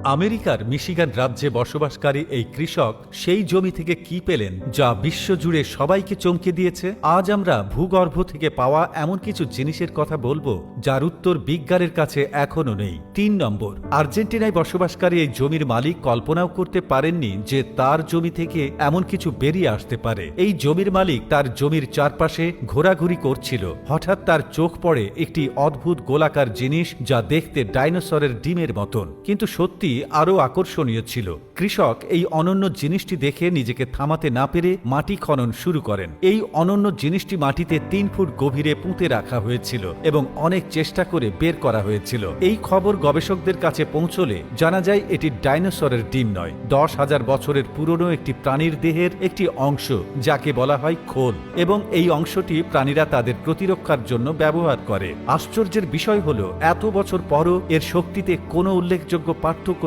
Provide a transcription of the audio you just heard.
আমেরিকার মিশিগান রাজ্যে বসবাসকারী এই কৃষক সেই জমি থেকে কি পেলেন যা বিশ্বজুড়ে সবাইকে চমকে দিয়েছে। আজ আমরা ভূগর্ভ থেকে পাওয়া এমন কিছু জিনিসের কথা বলবো যার উত্তর বিজ্ঞানের কাছে এখনো নেই। ৩ নম্বর, আর্জেন্টিনায় বসবাসকারী এই জমির মালিক কল্পনাও করতে পারেননি যে তার জমি থেকে এমন কিছু বেরিয়ে আসতে পারে। এই জমির মালিক তার জমির চারপাশে ঘোরাঘুরি করছিল। হঠাৎ তার চোখ পড়ে একটি অদ্ভুত গোলাকার জিনিস যা দেখতে ডাইনোসরের ডিমের মতন, কিন্তু সত্যি আরো আকর্ষণীয় ছিল। কৃষক এই অনন্য জিনিসটি দেখে নিজেকে থামাতে না পেরে মাটি খনন শুরু করেন। এই অনন্য জিনিসটি মাটিতে ৩ ফুট গভীরে পুঁতে রাখা হয়েছিল এবং অনেক চেষ্টা করে বের করা হয়েছিল। এই খবর গবেষকদের কাছে পৌঁছলে জানা যায় এটি ডাইনোসরের ডিম নয়, ১০,০০০ বছরের পুরনো একটি প্রাণীর দেহের একটি অংশ যাকে বলা হয় খোল, এবং এই অংশটি প্রাণীরা তাদের প্রতিরক্ষার জন্য ব্যবহার করে। আশ্চর্যের বিষয় হলো এত বছর পরও এর শক্তিতে কোনো উল্লেখযোগ্য পার্থক্য